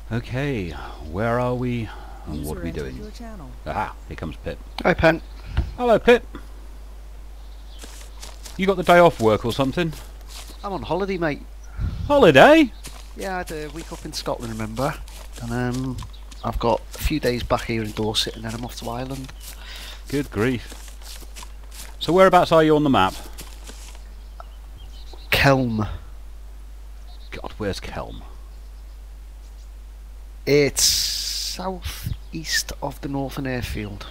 Okay, where are we and what are we doing? Aha, here comes Pip. Hi, Pen. Hello, Pip. You got the day off work or something? I'm on holiday, mate. Holiday? Yeah, I had a week up in Scotland, remember? And I've got a few days back here in Dorset, and then I'm off to Ireland. Good grief. So whereabouts are you on the map? Kelm. God, where's Kelm? It's south east of the Northern Airfield.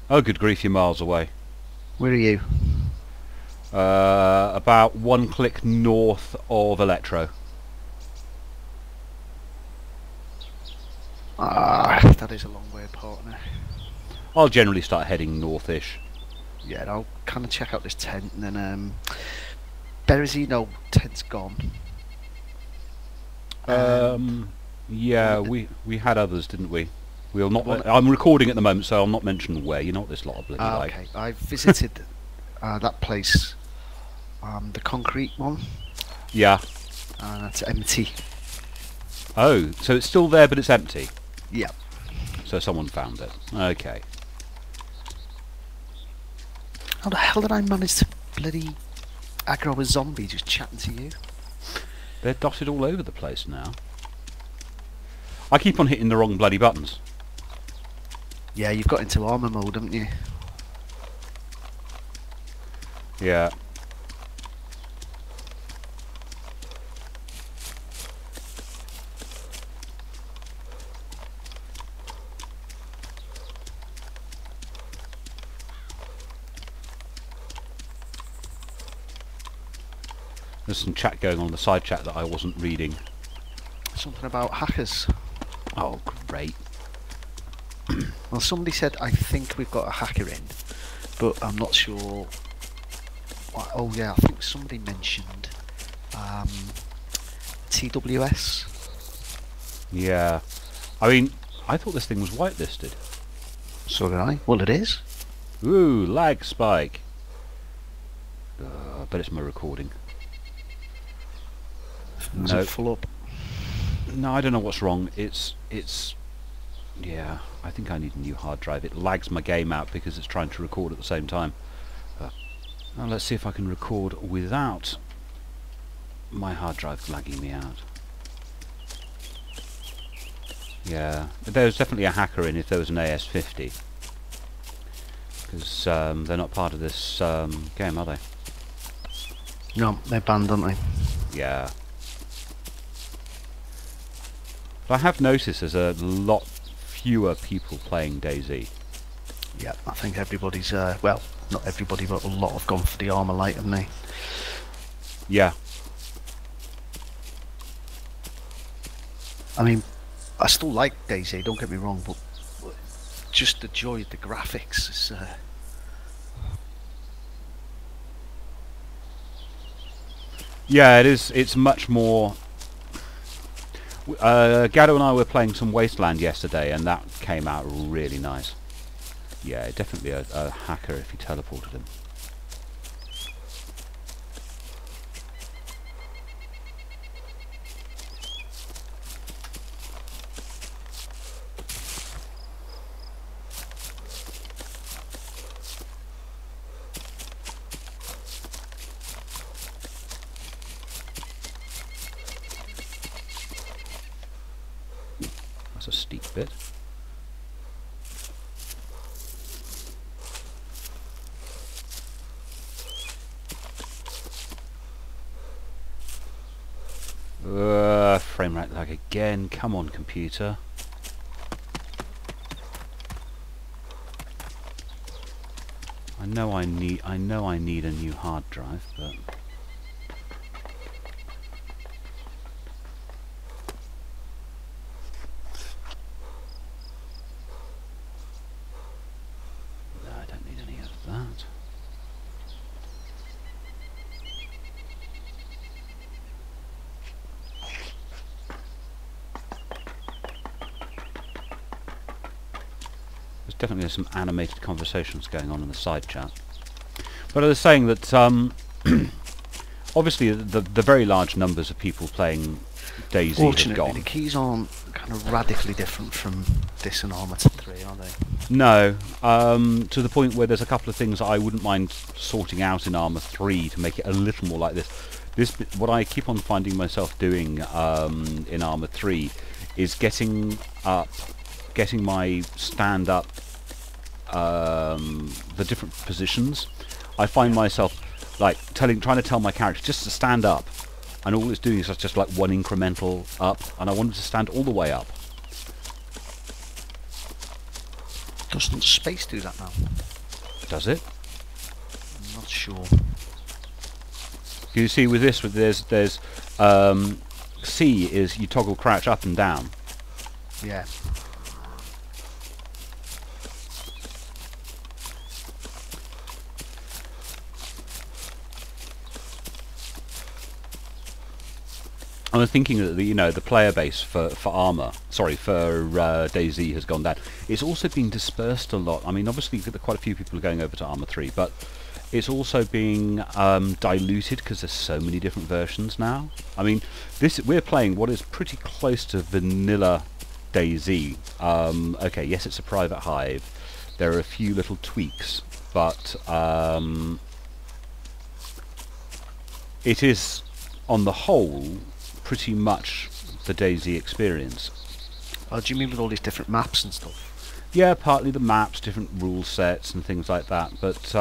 Oh, good grief, you're miles away. Where are you? About one click north of Electro. Ah, that is a long way apart now. I'll generally start heading northish. Yeah, I'll kind of check out this tent, and then Berezino tent's gone. Yeah, we had others, didn't we? We'll not. I'm recording at the moment, so I'll not mention where. You know what this lot of bloody like. Okay, I visited that place, the concrete one. Yeah. That's empty. Oh, so it's still there, but it's empty. Yeah. So someone found it. Okay. How the hell did I manage to bloody aggro a zombie just chatting to you? They're dotted all over the place now. I keep on hitting the wrong bloody buttons. Yeah, you've got into armour mode, haven't you? Yeah. There's some chat going on in the side chat that I wasn't reading. Something about hackers. Oh, great. Well, somebody said, I think we've got a hacker in, but I'm not sure. Oh yeah, I think somebody mentioned TWS. Yeah. I mean, I thought this thing was whitelisted. So did I. Well, it is. Ooh, lag spike. I bet it's my recording. Is No. it full up? No, I don't know what's wrong. It's. Yeah, I think I need a new hard drive. It lags my game out because it's trying to record at the same time. Now let's see if I can record without my hard drive lagging me out. Yeah, there's definitely a hacker in if there was an AS50. Because they're not part of this game, are they? No, they're banned, aren't they? Yeah. But I have noticed there's a lot fewer people playing Dayz. Yeah, I think everybody's, well, not everybody, but a lot have gone for the armour light, haven't they? Yeah. I mean, I still like Dayz, don't get me wrong, but just the joy of the graphics is... Yeah, it is. It's much more... Gatto and I were playing some Wasteland yesterday, and that came out really nice. Yeah, definitely a hacker if you teleported him. That's a steep bit. Frame rate lag again. Come on, computer. I know I need a new hard drive, but no, I don't need any of that. There's definitely some animated conversations going on in the side chat. But I was saying that obviously the very large numbers of people playing Dayz have Fortunately, gone. the keys aren't kind of radically different from this and Armour 3, are they? No, to the point where there's a couple of things I wouldn't mind sorting out in Armour 3 to make it a little more like this. What I keep on finding myself doing in Armour 3 is getting my stand up, the different positions. I find myself like trying to tell my character just to stand up, and all it's doing is just like one incremental up, and I want it to stand all the way up. Doesn't space do that now? Does it? I'm not sure. You see, with this, there's C is you toggle crouch up and down. Yeah. I was thinking that the player base for DayZ has gone down. It's also been dispersed a lot. I mean, obviously quite a few people are going over to Armour 3, but it's also being diluted because there's so many different versions now. I mean, we're playing what is pretty close to vanilla DayZ. Okay, yes, it's a private hive. There are a few little tweaks, but it is, on the whole, pretty much the DayZ experience. Oh, do you mean with all these different maps and stuff? Yeah, partly the maps, different rule sets and things like that, but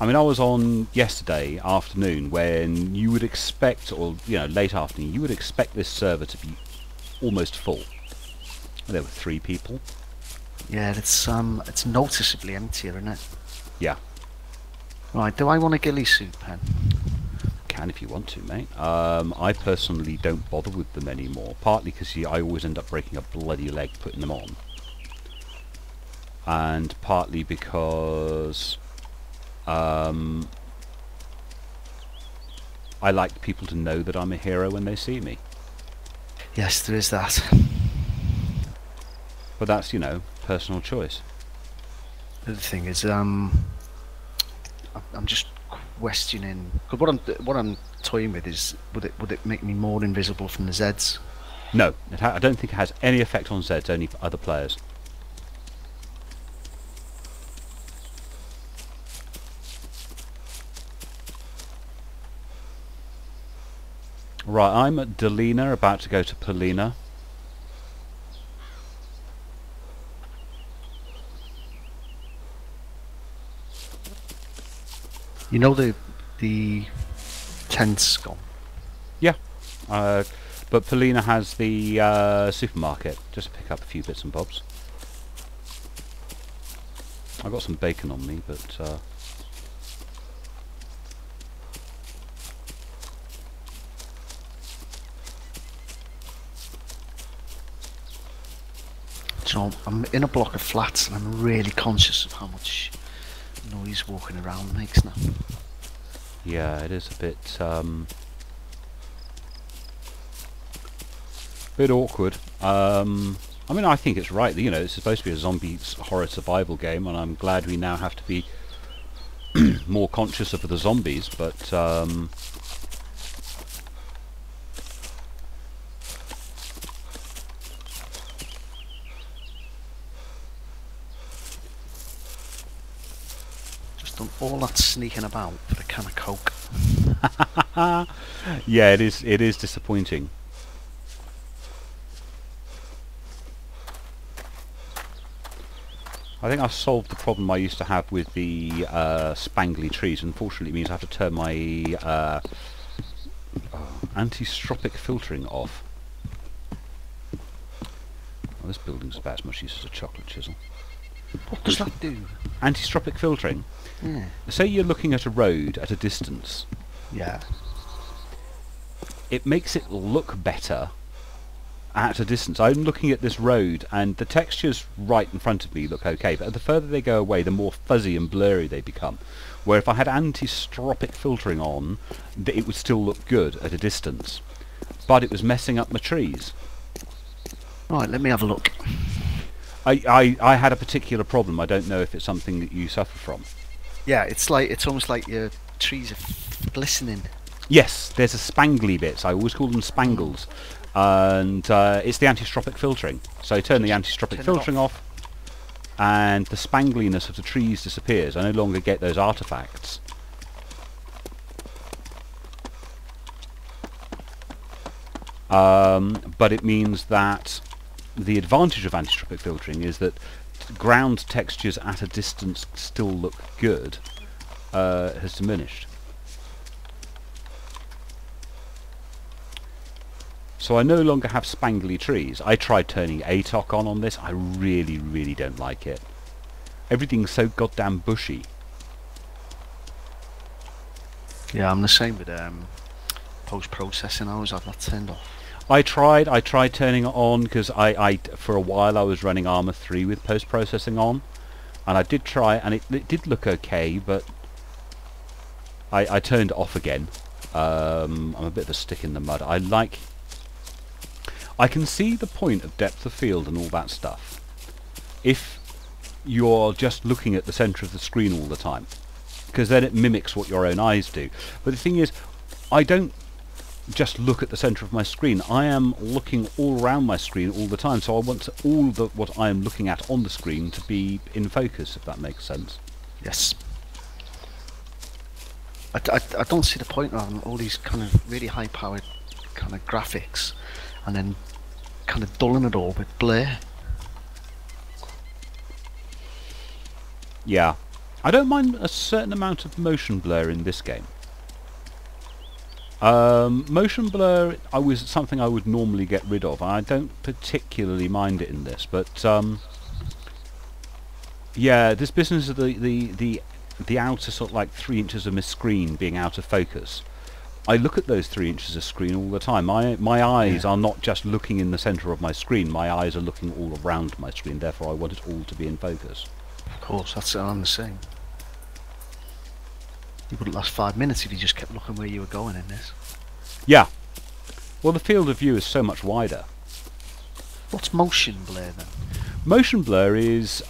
I mean, I was on yesterday afternoon when you would expect, or late afternoon, you would expect this server to be almost full. There were 3 people. Yeah, it's noticeably emptier, isn't it? Yeah. Right, do I want a ghillie suit pen? Can if you want to, mate. I personally don't bother with them anymore, partly because I always end up breaking a bloody leg putting them on, and partly because I like people to know that I'm a hero when they see me. Yes, there is that. But that's, personal choice. The other thing is, I'm just questioning, because what I'm toying with is, would it make me more invisible from the Zeds? No, I don't think it has any effect on Zeds, only for other players. Right, I'm at Delina, about to go to Polina. You know the tent's gone. Yeah, but Polina has the supermarket. Just pick up a few bits and bobs. I got some bacon on me, but so I'm in a block of flats, and I'm really conscious of how much noise walking around makes now. yeah, it is a bit awkward. I mean, I think it's right. It's supposed to be a zombie horror survival game, and I'm glad we now have to be more conscious of the zombies. But Just done all that sneaking about for a can of Coke. yeah, it is disappointing. I think I've solved the problem I used to have with the spangly trees. Unfortunately, it means I have to turn my anti-stropic filtering off. Well, this building's about as much use as a chocolate chisel. What does that do? Anti-stropic filtering? Yeah. Say you're looking at a road at a distance. Yeah. It makes it look better at a distance. I'm looking at this road and the textures right in front of me look okay, but the further they go away, the more fuzzy and blurry they become. Where if I had anti-stropic filtering on, it would still look good at a distance. But it was messing up my trees. Right, let me have a look. I had a particular problem. I don't know if it's something that you suffer from. Yeah, it's almost like your trees are glistening. Yes, there's a spangly bit. I always call them spangles. And it's the anti-stropic filtering. So turn the anti-stropic filtering off, and the spangliness of the trees disappears. I no longer get those artifacts. But it means that the advantage of anti-stropic filtering is that ground textures at a distance still look good, has diminished. So I no longer have spangly trees. I tried turning ATOC on this. I really, really don't like it. Everything's so goddamn bushy. Yeah, I'm the same with post-processing. I always have that turned off. I tried turning it on because I for a while I was running Armour 3 with post-processing on, and I did try, and it did look okay, but I turned it off again. I'm a bit of a stick in the mud. I can see the point of depth of field and all that stuff if you're just looking at the centre of the screen all the time, because then it mimics what your own eyes do. But the thing is, I don't just look at the centre of my screen. I am looking all around my screen all the time, so I want what I am looking at on the screen to be in focus, if that makes sense. Yes. I don't see the point of having all these kind of really high-powered kind of graphics and then kind of dulling it all with blur. Yeah. I don't mind a certain amount of motion blur in this game. Motion blur was something I would normally get rid of. I don't particularly mind it in this, but yeah, this business of the outer sort of like 3 inches of my screen being out of focus. I look at those 3 inches of screen all the time. My eyes are not just looking in the centre of my screen. My eyes are looking all around my screen. Therefore, I want it all to be in focus. Of course, I'm the same. You wouldn't last 5 minutes if you just kept looking where you were going in this. Yeah. Well, the field of view is so much wider. What's motion blur then? Motion blur is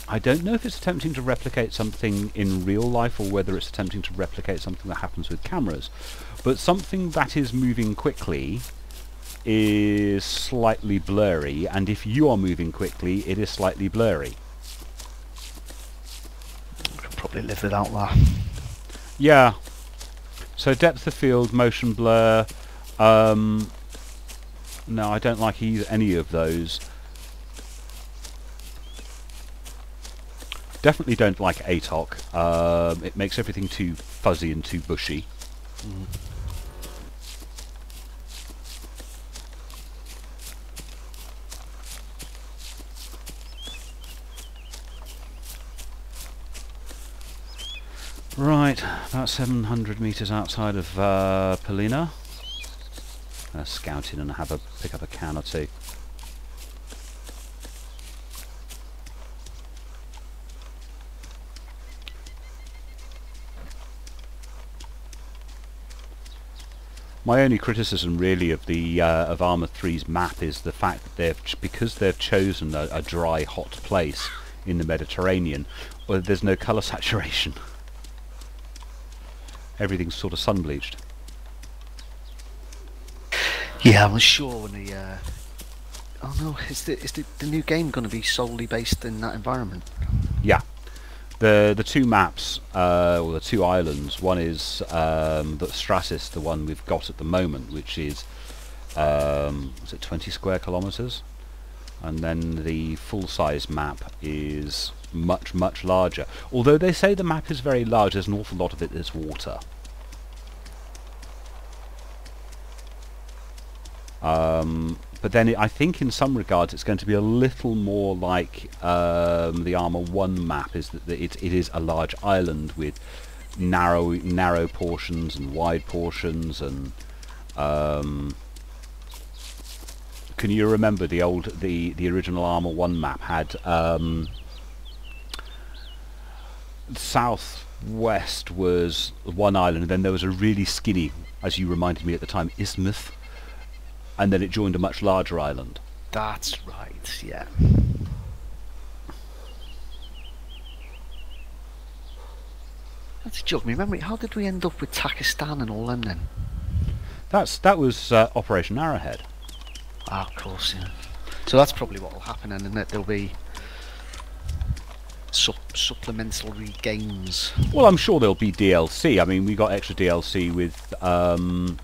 I don't know if it's attempting to replicate something in real life or whether it's attempting to replicate something that happens with cameras, but something that is moving quickly is slightly blurry, and if you are moving quickly, it is slightly blurry. I could probably live without that. Yeah. So depth of field, motion blur. No, I don't like any of those. Definitely don't like ATOC. It makes everything too fuzzy and too bushy. Right, about 700 metres outside of Polina. Scout in and pick up a can or two. My only criticism really of the of Armour 3's map is the fact that because they've chosen a dry, hot place in the Mediterranean, well, there's no colour saturation. Everything's sort of sun bleached. Yeah, I was sure when the oh no, is the new game going to be solely based in that environment? Yeah. The two maps, or the two islands, one is the Stratis, the one we've got at the moment, which is it 20 square kilometres? And then the full-size map is much, much larger. Although they say the map is very large, there's an awful lot of it that's water. But then I think in some regards it's going to be a little more like the Armour 1 map, is that it is a large island with narrow portions and wide portions, and can you remember the original Armour 1 map had southwest was one island, and then there was a really skinny, as you reminded me at the time, isthmus, and then it joined a much larger island. That's right, yeah. That's a jog me memory. How did we end up with Pakistan and all them then? That was Operation Arrowhead. Ah, of course, yeah. So that's probably what will happen, and then there'll be supplementary games. Well, I'm sure there'll be DLC. I mean, we got extra DLC with the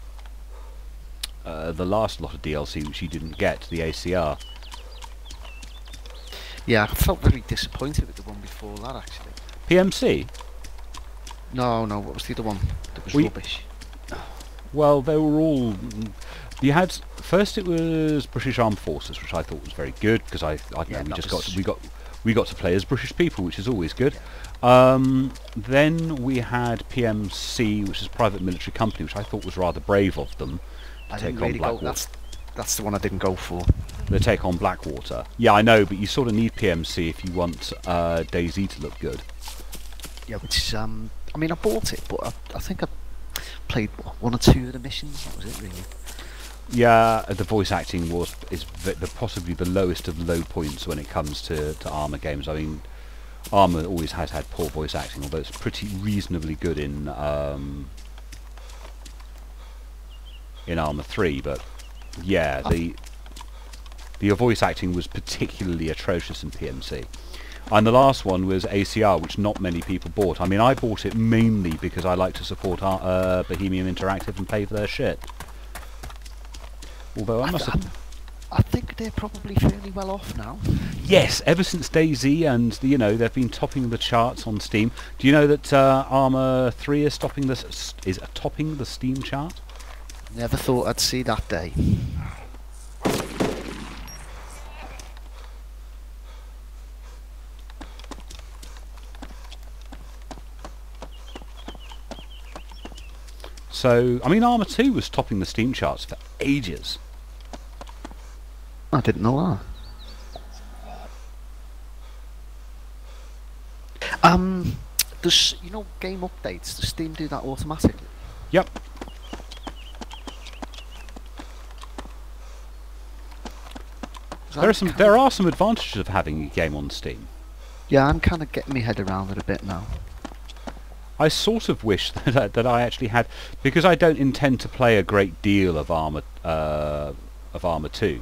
last lot of DLC, which you didn't get, the ACR. Yeah, I felt very disappointed with the one before that, actually. PMC? No, what was the other one that was Well, rubbish? Well, they were all... You had... First it was British Armed Forces, which I thought was very good, because I don't know, we got to play as British people, which is always good. Then we had PMC, which is Private Military Company, which I thought was rather brave of them to take on Blackwater. That's the one I didn't go for. They take on Blackwater. Yeah, I know, but you sort of need PMC if you want Dayz to look good. Yeah, which is, I mean, I bought it, but I think I played one or two of the missions. That was it, really. Yeah, the voice acting is possibly the lowest of low points when it comes to Armour games. I mean, Armour always has had poor voice acting, although it's pretty reasonably good in Armour 3. But yeah, the voice acting was particularly atrocious in PMC. And the last one was ACR, which not many people bought. I mean, I bought it mainly because I like to support Bohemian Interactive and pay for their shit. Although I think they're probably fairly well off now. Yes, ever since Dayz, and they've been topping the charts on Steam. Do you know that Armour 3 is topping the Steam chart? Never thought I'd see that day. So, I mean, Armour 2 was topping the Steam charts for ages. I didn't know that. Does game updates? Does Steam do that automatically? Yep. There are some advantages of having a game on Steam. Yeah, I'm kind of getting my head around it a bit now. I sort of wish that I actually had, because I don't intend to play a great deal of Armour 2.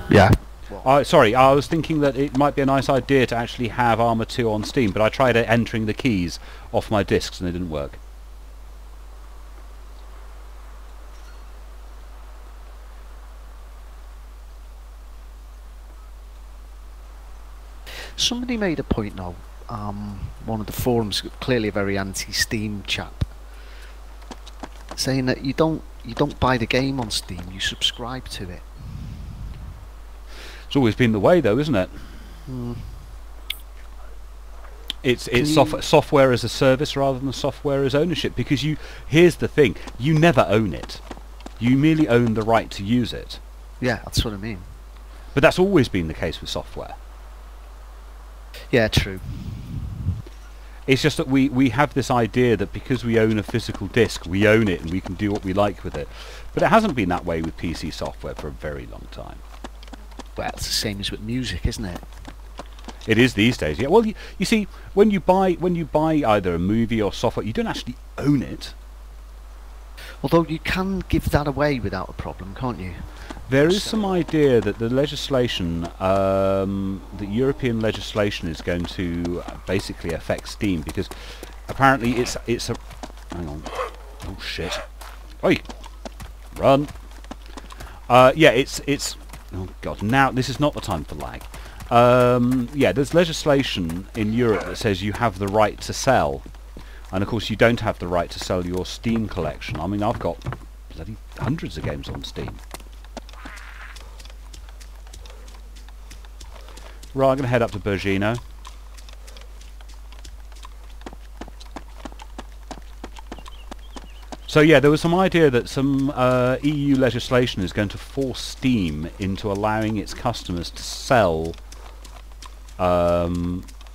Yeah. Sorry, I was thinking that it might be a nice idea to actually have Armour 2 on Steam, but I tried entering the keys off my discs and it didn't work. Somebody made a point now. One of the forums, clearly a very anti-Steam chap, saying that you don't buy the game on Steam, you subscribe to it. It's always been the way, though, isn't it? Mm. It's software as a service rather than software as ownership. Because here's the thing: you never own it. You merely own the right to use it. Yeah, that's what I mean. But that's always been the case with software. Yeah, true. It's just that we have this idea that because we own a physical disc, we own it and we can do what we like with it. But it hasn't been that way with PC software for a very long time. Well, it's the same as with music, isn't it? It is these days, yeah. Well, you see, when you buy either a movie or software, you don't actually own it. Although you can give that away without a problem, can't you? There is some idea that the legislation, the European legislation, is going to basically affect Steam, because apparently it's a. Hang on. Oh shit! Oi! Run! Yeah, it's. Oh god! Now this is not the time for lag. Yeah, there's legislation in Europe that says you have the right to sell, and of course you don't have the right to sell your Steam collection. I mean, I've got bloody hundreds of games on Steam. Right, I'm going to head up to Bergino. So yeah, there was some idea that some EU legislation is going to force Steam into allowing its customers to sell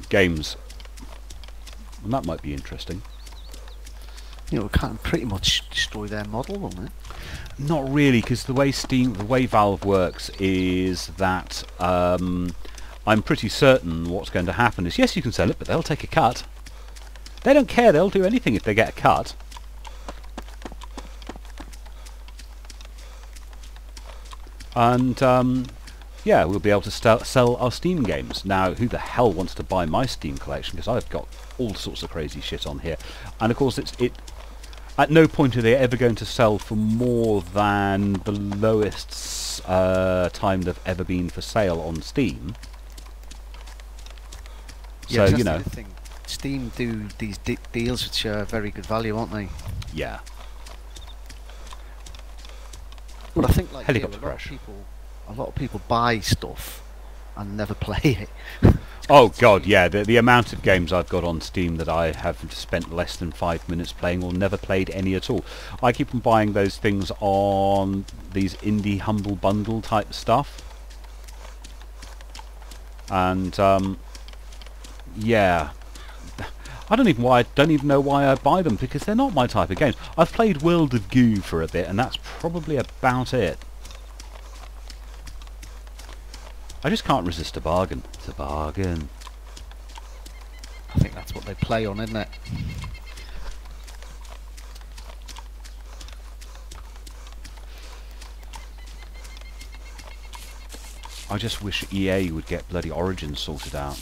games. And that might be interesting. It can pretty much destroy their model, won't it? Not really, because the way Valve works is that I'm pretty certain what's going to happen is, yes, you can sell it, but they'll take a cut. They don't care, they'll do anything if they get a cut. And yeah, we'll be able to sell our Steam games. Now, who the hell wants to buy my Steam collection? Because I've got all sorts of crazy shit on here. And of course, at no point are they ever going to sell for more than the lowest time they've ever been for sale on Steam. Yeah, so, you know. The thing. Steam do these deals which are very good value, aren't they? Yeah. But I think like Helicopter here, crash. A lot of people buy stuff and never play it. Oh god, yeah, the amount of games I've got on Steam that I have spent less than 5 minutes playing or never played any at all. I keep on buying those things on these indie humble bundle type stuff. And yeah, I don't even know why I buy them, because they're not my type of games. I've played World of Goo for a bit and that's probably about it. I just can't resist a bargain. It's a bargain. I think that's what they play on, isn't it? I just wish EA would get bloody Origin sorted out.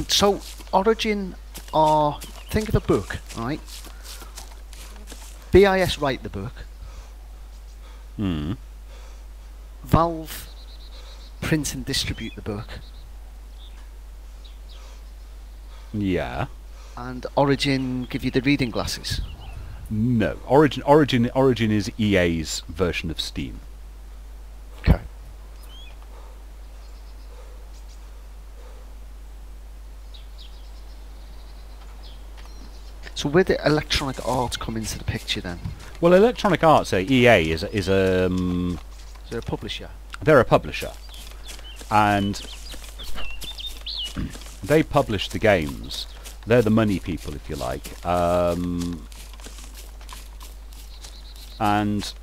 So, Origin are... Think of a book, right? BIS write the book. Hmm. Valve print and distribute the book. Yeah. And Origin give you the reading glasses. No. Origin is EA's version of Steam. Okay. So where did Electronic Arts come into the picture then? Well, Electronic Arts, EA is They're a publisher. they're a publisher, and they publish the games. They're the money people, if you like, and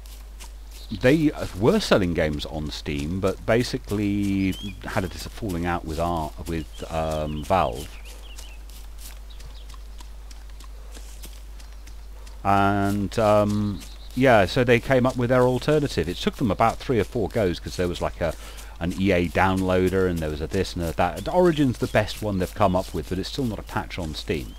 they were selling games on Steam, but basically had a falling out with Valve. And yeah, so they came up with their alternative. It took them about 3 or 4 goes, because there was like an EA downloader, and there was a this and a that. Origin's the best one they've come up with, but it's still not a patch on Steam.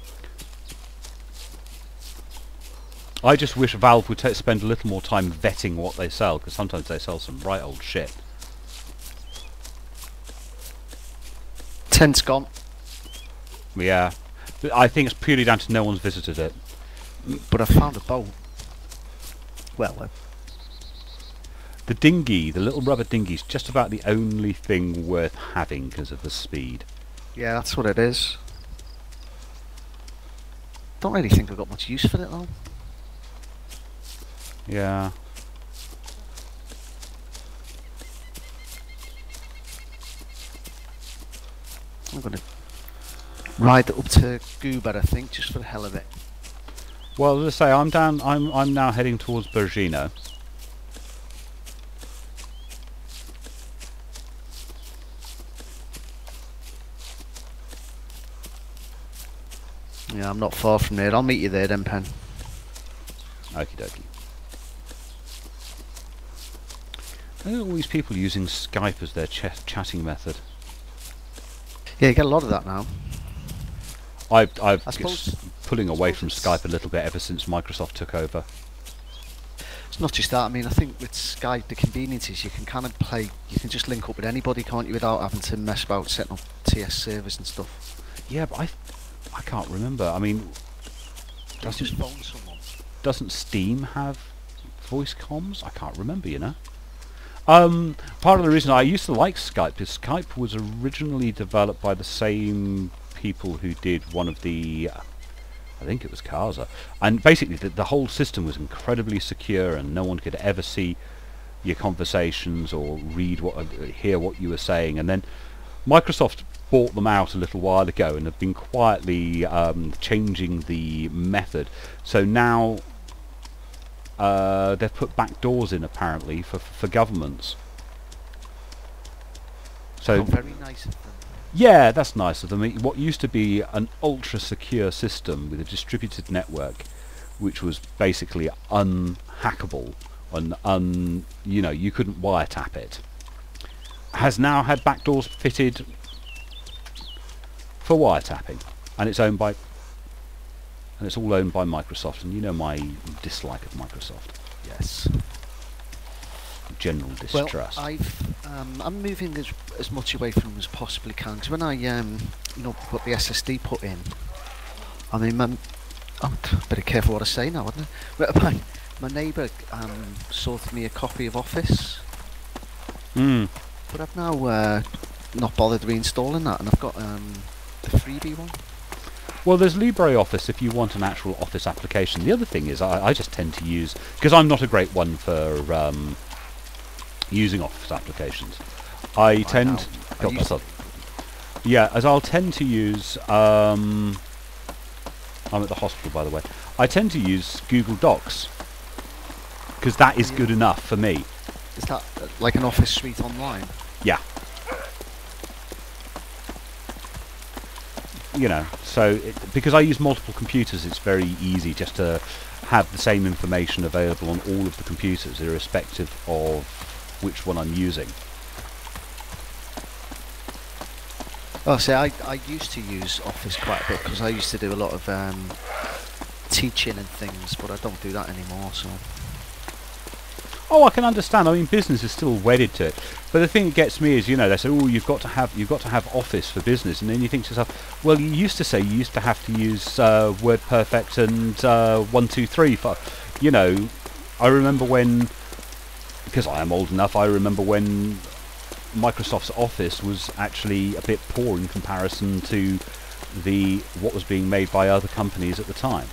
I just wish Valve would spend a little more time vetting what they sell, because sometimes they sell some right old shit. Tent's gone. Yeah, but I think it's purely down to no one's visited it. But I found a boat. Well, The dinghy, the little rubber dinghy, is just about the only thing worth having because of the speed. yeah, that's what it is. Don't really think I've got much use for it though. Yeah. I'm gonna ride it up to Goober, I think, just for the hell of it. Well, as I say, I'm now heading towards Bergino. Yeah, I'm not far from there. I'll meet you there then, Pen. Okie dokie. Look at all these people using Skype as their chatting method. Yeah, you get a lot of that now. I've I been suppose- pulling away from it's- Skype a little bit ever since Microsoft took over. It's not just that. I mean, I think with Skype, the convenience is you can kind of play. You can just link up with anybody, can't you, without having to mess about setting up TS servers and stuff. Yeah, but I can't remember. I mean, You just phone someone. doesn't Steam have voice comms? I can't remember, you know. Part of the reason I used to like Skype is Skype was originally developed by the same people who did one of the, I think it was Casa, and basically the whole system was incredibly secure, and no one could ever see your conversations or hear what you were saying. And then Microsoft bought them out a little while ago and have been quietly changing the method. So now they've put back doors in apparently for governments. So very nice of them. yeah, that's nice of them. What used to be an ultra secure system with a distributed network, which was basically unhackable and you couldn't wiretap it, has now had backdoors fitted for wiretapping, and it's owned by, and it's all owned by Microsoft. And you know my dislike of Microsoft, Yes. general distrust. Well, I'm moving as much away from them as possibly can. Because when I put the SSD put in, I mean, I'm better careful what I say now, wouldn't I? But my neighbour sorted me a copy of Office, but I've now not bothered reinstalling that, and I've got the freebie one. Well, there's LibreOffice if you want an actual Office application. The other thing is I just tend to use, because I'm not a great one for using Office applications. I tend as I'll tend to use I'm at the hospital, by the way. I tend to use Google Docs because that is good enough for me. Is that like an Office suite online? Yeah. So because I use multiple computers, it's very easy just to have the same information available on all of the computers, irrespective of which one I'm using. Oh, see, I used to use Office quite a bit because I used to do a lot of teaching and things, but I don't do that anymore. So. Oh, I can understand. I mean, business is still wedded to it. But the thing that gets me is, they say, "Oh, you've got to have Office for business," and then you think to yourself, "Well, you used to have to use WordPerfect and 123 for." I remember when, because I am old enough, I remember when Microsoft's Office was actually a bit poor in comparison to what was being made by other companies at the time.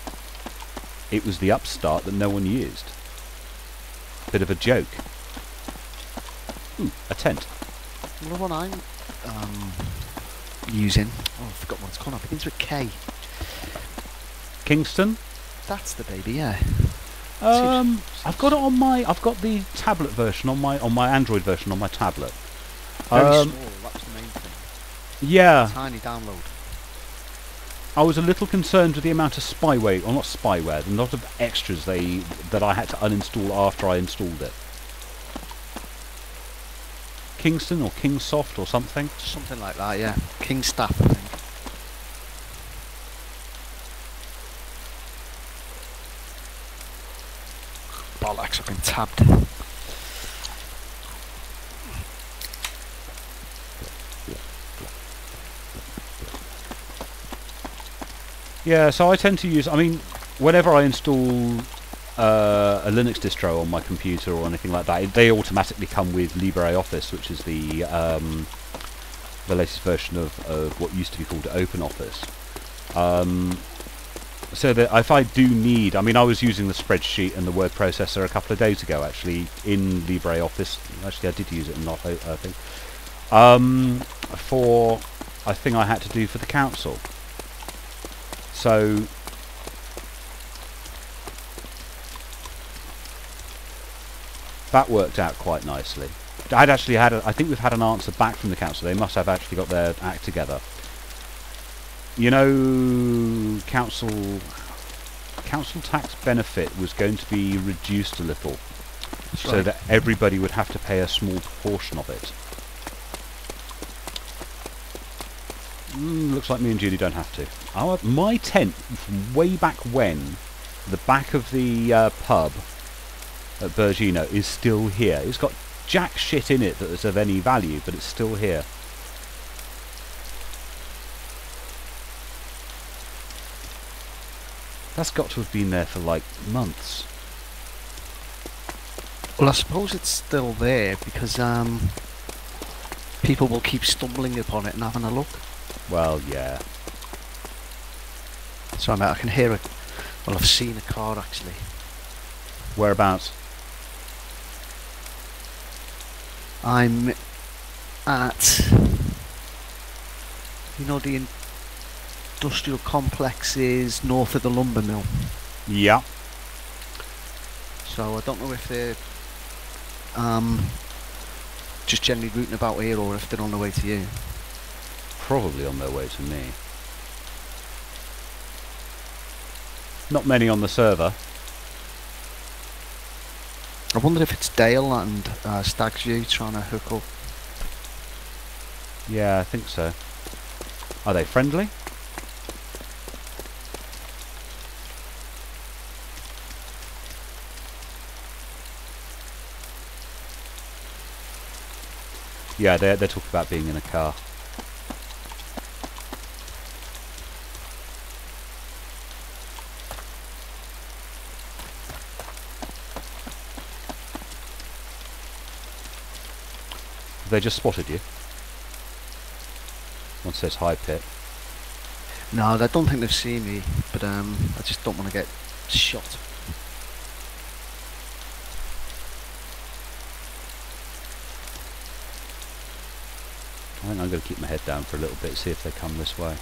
It was the upstart that no one used. Bit of a joke. Ooh, a tent. Well, the one I'm using, I forgot what it's called. It begins with K. Kingston. That's the baby, yeah. I've got it on my. I've got the tablet version on my Android version on my tablet. Very small. That's the main thing. Yeah. Tiny download. I was a little concerned with the amount of spyware, or not spyware, the lot of extras that I had to uninstall after I installed it. Kingston or Kingsoft or something? Something like that, yeah. Kingstaff, I think. Bollocks, I've been tabbed. Yeah, so I tend to use, whenever I install a Linux distro on my computer or anything like that, they automatically come with LibreOffice, which is the latest version of what used to be called OpenOffice. So that if I do need, I was using the spreadsheet and the word processor a couple of days ago, actually, in LibreOffice. Actually, I did use it in not, I think, for a thing I had to do for the council. So that worked out quite nicely. I think we've had an answer back from the council. They must have actually got their act together. Council tax benefit was going to be reduced a little, so that everybody would have to pay a small proportion of it. Looks like me and Julie don't have to. My tent from way back when, the back of the pub at Bergino, is still here. It's got jack shit in it that is of any value, but it's still here. That's got to have been there for like months. Well, I suppose it's still there because people will keep stumbling upon it and having a look. Well, yeah. So I can hear it. Well, I've seen a car actually. Whereabouts? I'm at You know the industrial complexes north of the lumber mill. Yeah. So I don't know if they're just generally rooting about here or if they're on the way to you. Probably on their way to me. Not many on the server. I wonder if it's Dale and Stag's View trying to hook up. Yeah, I think so. Are they friendly? Yeah, they're talking about being in a car. Have they just spotted you? One says hi, Pip. No, I don't think they've seen me, but I just don't want to get shot. I think I'm going to keep my head down for a little bit, see if they come this way.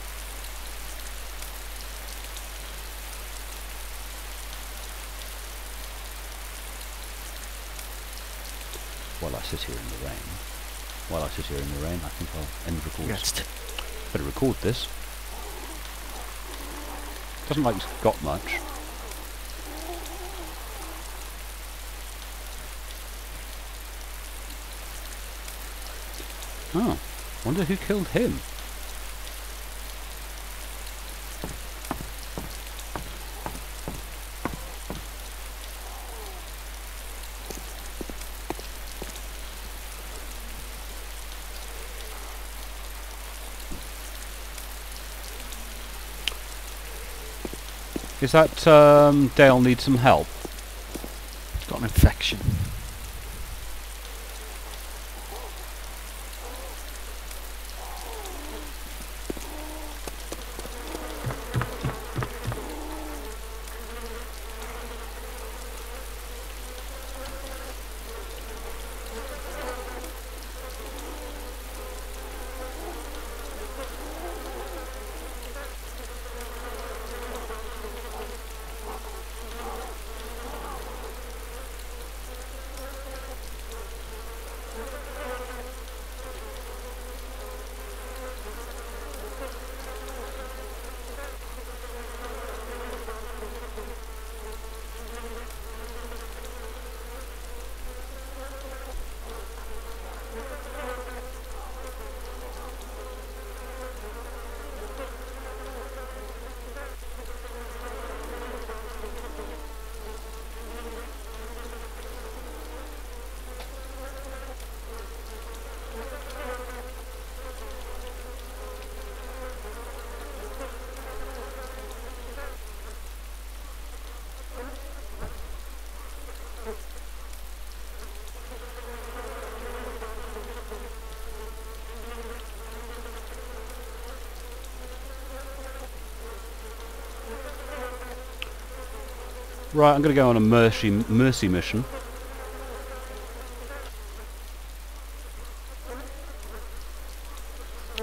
While I sit here in the rain, I think I'll end recording. Yes. Better record this. Doesn't like it's got much. Oh, wonder who killed him. Is that Dale needs some help? He's got an infection. Right, I'm going to go on a mercy mission.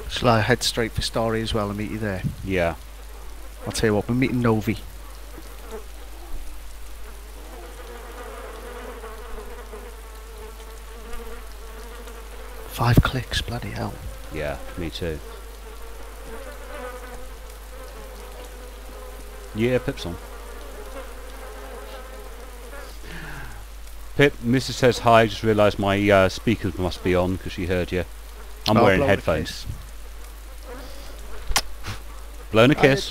Shall I head straight for Story as well and meet you there? Yeah. I'll tell you what, we're meeting Novi. Five clicks, bloody hell. Yeah, me too. Yeah, Pip's on. Pip, Mrs. says hi, just realised my speakers must be on because she heard you. I'm wearing headphones. Blown a kiss.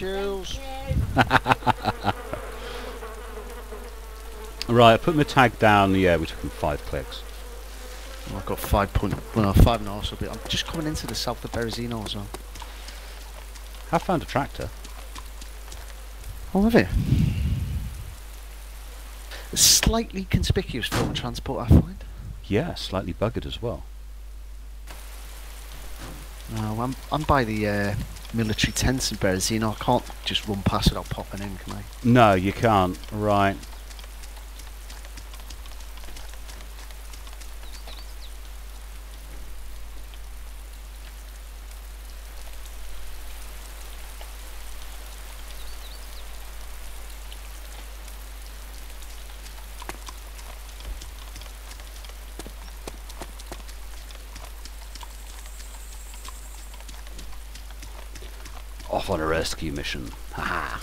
Right, I put my tag down. Yeah, we took him 5 clicks. I've got 5.5 so I'm just coming into the south of Berezino as well. I found a tractor. Oh, have you? Slightly conspicuous for transport, I find. Yeah, slightly buggered as well. No, I'm by the military tents in Berezino. I can't just run past without popping in, can I? No, you can't. Right. Off on a rescue mission. Haha.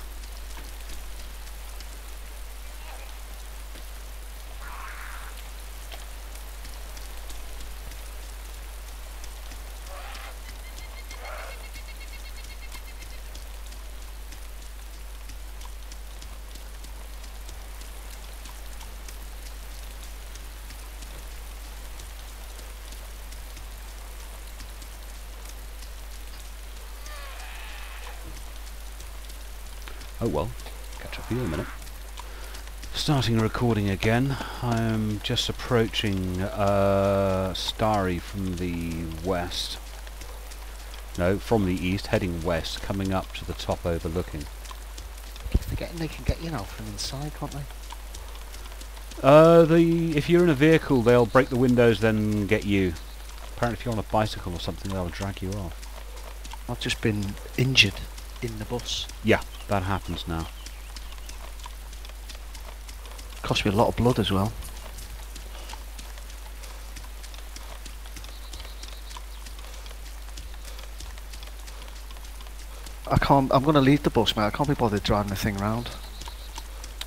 Oh well, catch up with you in a minute. Starting recording again. I'm just approaching Starry from the west. No, from the east, heading west, coming up to the top overlooking. They can get you now from inside, can't they? If you're in a vehicle, they'll break the windows, then get you. Apparently if you're on a bicycle or something, they'll drag you off. I've just been injured in the bus. Yeah, that happens now. Cost me a lot of blood as well. I'm going to leave the bus, mate. I can't be bothered driving the thing round.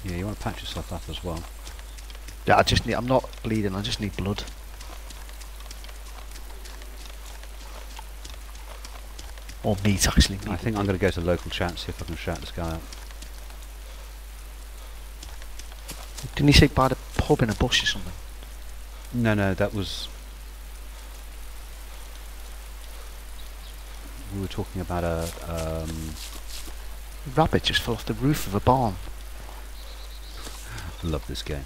Yeah, you want to patch yourself up as well. Yeah, I'm not bleeding, I just need blood. Or meat, actually. I think I'm going to go to local chat and see if I can shout this guy up. Didn't he say by the pub in a bush or something? No, that was... We were talking about a... A rabbit just fell off the roof of a barn. I love this game.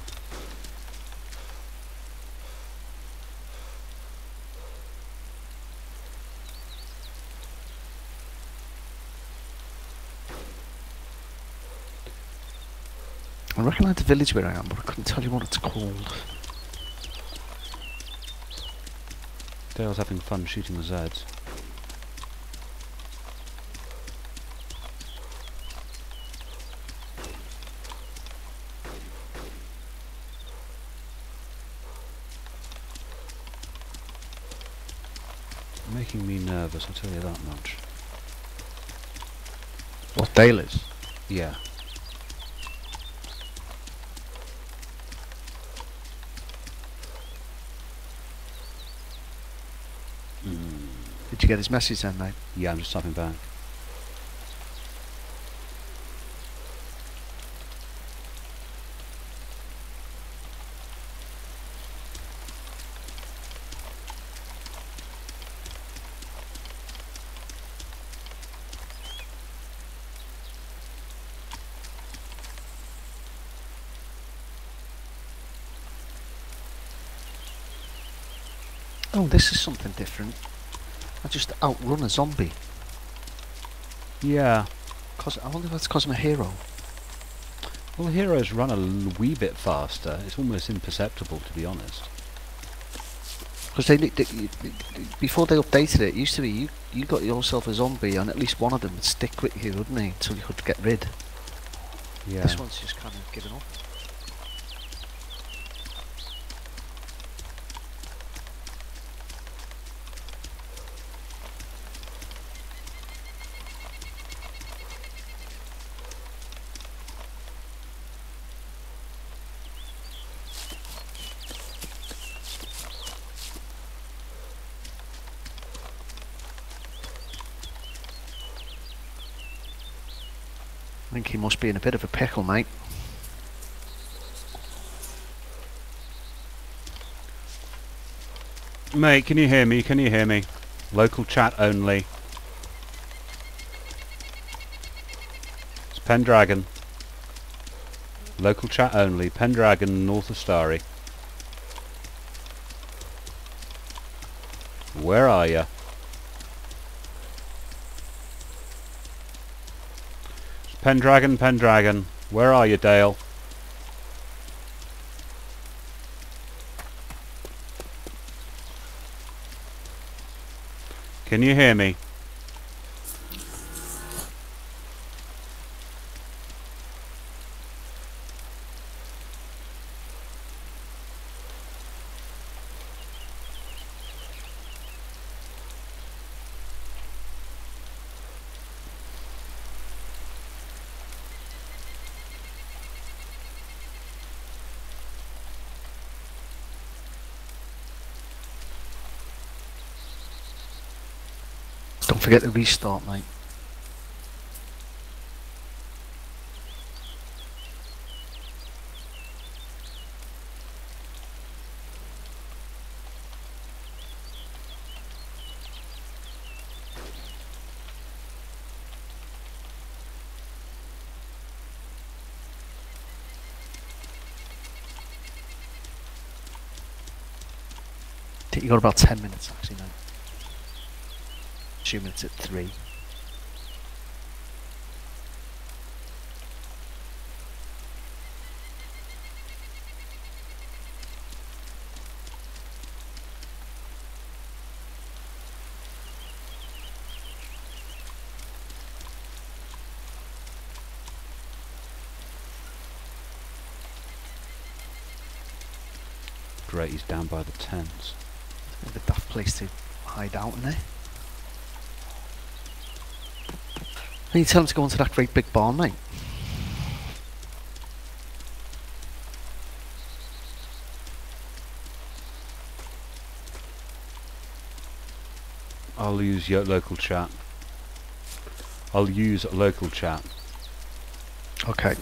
I recognise the village where I am, but I couldn't tell you what it's called. Dale's having fun shooting the Zeds. Making me nervous, I'll tell you that much. What Dale is? Yeah. Did you get his message then, mate? Yeah, I'm just typing back. Oh, this is something different. I just outrun a zombie. Yeah. I wonder if that's because I'm a hero. Well, the heroes run a wee bit faster. It's almost imperceptible, to be honest. Because before they updated it, it used to be you got yourself a zombie and at least one of them would stick with you, wouldn't he, until you could get rid. Yeah. This one's just kind of given up. I think he must be in a bit of a pickle, mate. Mate, can you hear me? Can you hear me? Local chat only. It's Pendragon. Local chat only. Pendragon, north of Starry. Where are you? Pendragon, where are you, Dale? Can you hear me? forget to restart, mate. I think you got about 10 minutes actually now. Assuming it's at 3. Great, he's down by the tents. The daft place to hide out in there. When you tell him to go into that great big barn, mate. I'll use your local chat. I'll use local chat. Okay.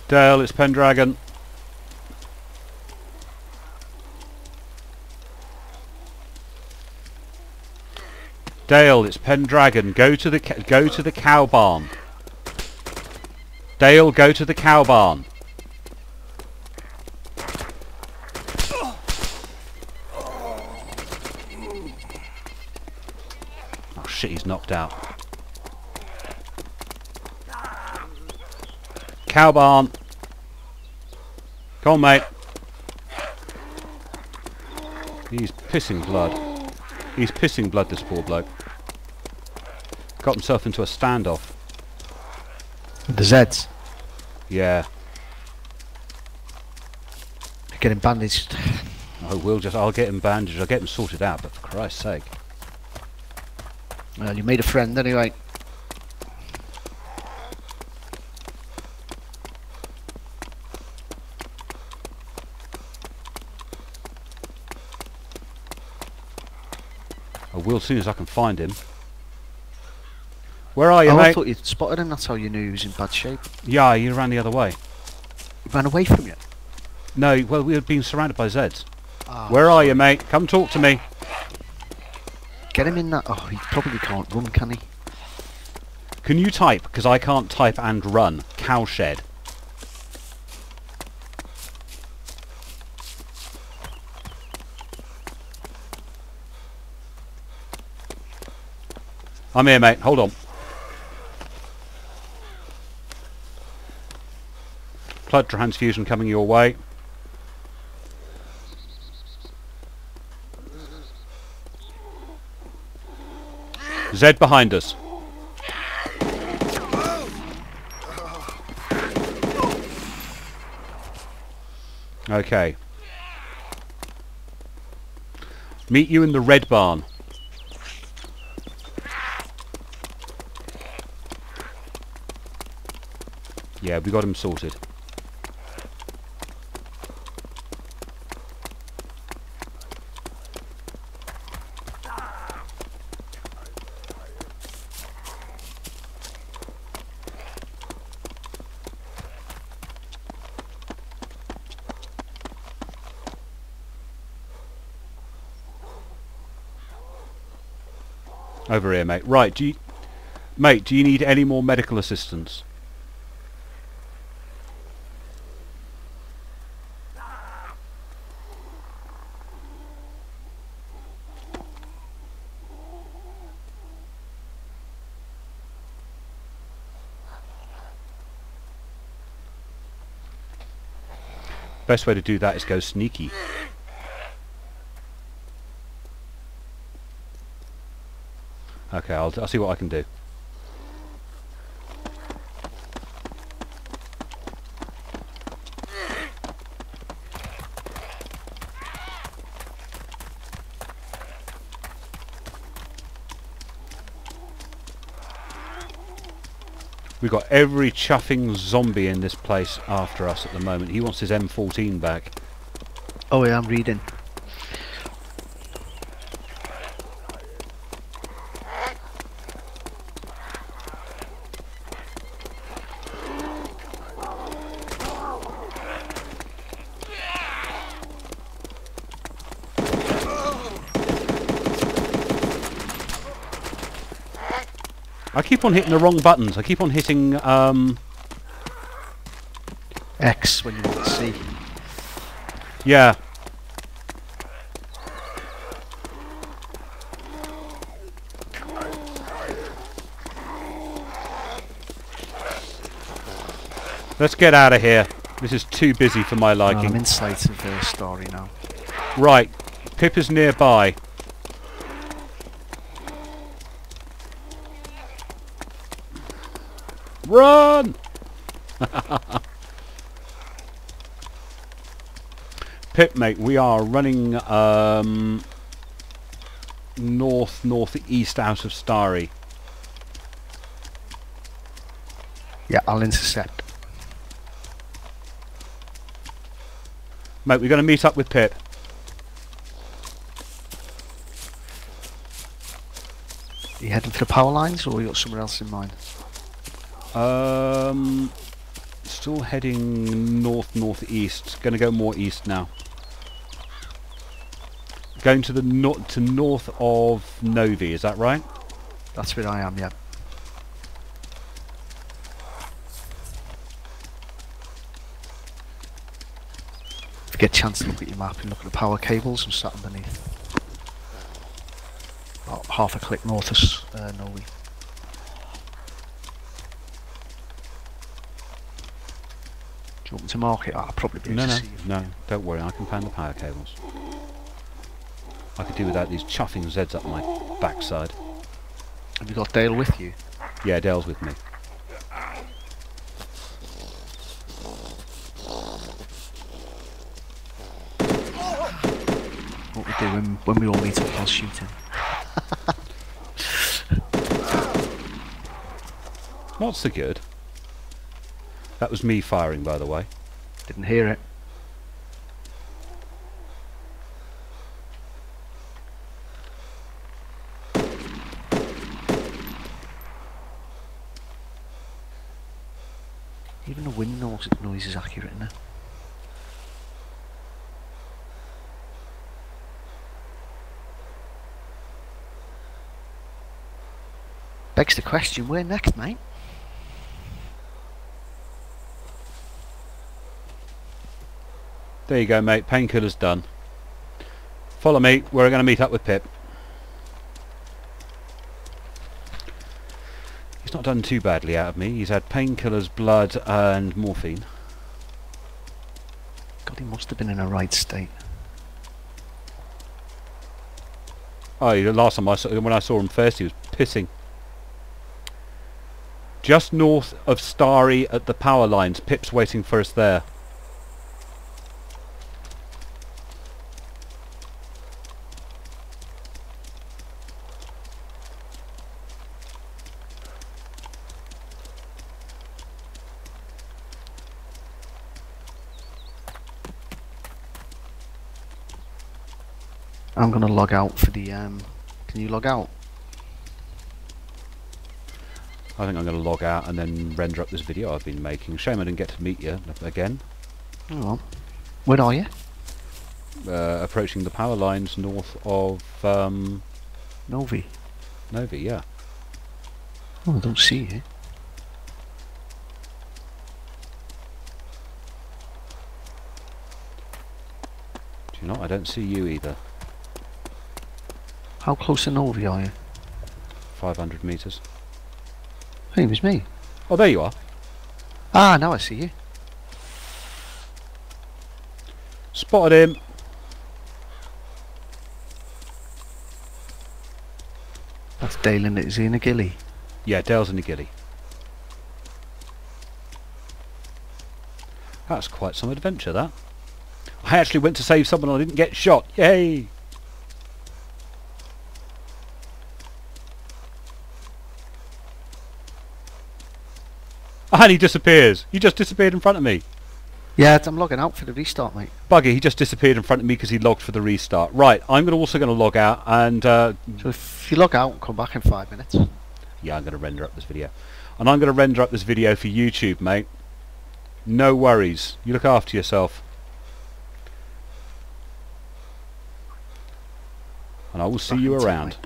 Dale, it's Pendragon. Dale, it's Pendragon. Go to the cow barn. Dale, go to the cow barn. Oh shit, he's knocked out. Cow barn. Come on, mate. He's pissing blood. He's pissing blood, this poor bloke. Got himself into a standoff. The Zeds. Yeah. Getting bandaged. I'll get him bandaged. I'll get him sorted out, but for Christ's sake. Well, you made a friend anyway. I will as soon as I can find him. Where are you, mate? mate? I thought you'd spotted him, that's how you knew he was in bad shape. Yeah, he ran the other way. He ran away from you? No, well, we had been surrounded by Zeds. Oh, where are you, mate? Come talk to me. Get him in that... Oh, he probably can't run, can he? Can you type? Because I can't type and run. Cowshed. I'm here, mate. Hold on. Blood transfusion coming your way. Zed behind us. Okay. Meet you in the red barn. Yeah, we got him sorted. Over here, mate. Right, mate, do you need any more medical assistance? Best way to do that is go sneaky. Okay, I'll see what I can do. We've got every chuffing zombie in this place after us at the moment. He wants his M14 back. Oh yeah, I'm reading. I keep on hitting the wrong buttons. I keep on hitting X when you want to see. yeah. Let's get out of here. This is too busy for my liking. I'm in sight of the story now. Right. Pip is nearby. Run! Pip, mate, we are running northeast out of Starry. Yeah, I'll intercept. Mate, we're going to meet up with Pip. Are you heading for the power lines, or you got somewhere else in mind? Still heading northeast. Going to go more east now. Going to the north of Novi. Is that right? That's where I am. Yeah. If you get a chance to look at your map and look at the power cables, I'm sat underneath. About half a click north of Novi. Do you want me to mark it? I'll probably be able to see you. No, don't worry, I can pan the power cables. I could do without these chuffing Zeds up my backside. Have you got Dale with you? Yeah, Dale's with me. What we do when we all meet up, I'll shoot him. Not so good. That was me firing, by the way. Didn't hear it. Even the wind noise is accurate now. Begs the question, where next, mate? There you go, mate. Painkiller's done. Follow me. We're going to meet up with Pip. He's not done too badly out of me. He's had painkillers, blood, and morphine. God, he must have been in a right state. Oh, the last time when I saw him first, he was pissing. Just north of Starry at the power lines. Pip's waiting for us there. I'm gonna log out for the Can you log out? I think I'm going to log out and then render up this video I've been making. Shame I didn't get to meet you again. Oh well. Where are you? Approaching the power lines north of Novi. Novi, yeah. Oh, I don't see you. Do you know, I don't see you either. How close to Novi are you? 500 metres. Hey, it was me. Oh, there you are. Ah, now I see you. Spotted him. That's Dale and it's in a ghillie. Yeah, Dale's in the ghillie. That's quite some adventure, that. I actually went to save someone and I didn't get shot. Yay! And he disappears. He just disappeared in front of me. Yeah, I'm logging out for the restart, mate. Buggy, he just disappeared in front of me because he logged for the restart. Right, I'm also going to log out and... So if you log out and come back in 5 minutes. Yeah, I'm going to render up this video. And I'm going to render up this video for YouTube, mate. No worries. You look after yourself. And I will see you around.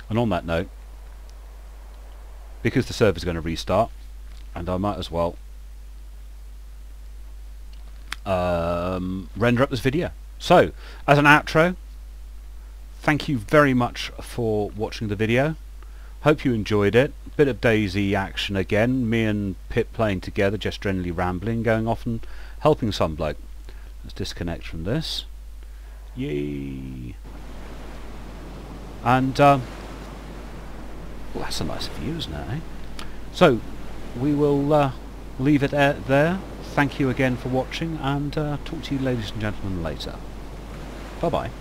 And on that note, because the server's going to restart, and I might as well render up this video. So, as an outro, thank you very much for watching the video. Hope you enjoyed it. Bit of Dayz action again. Me and Pip playing together, just generally rambling, going off and helping some bloke. Let's disconnect from this. Yay! And well, that's a nice view, isn't it, eh? So, we will leave it there. Thank you again for watching, and talk to you ladies and gentlemen later. Bye-bye.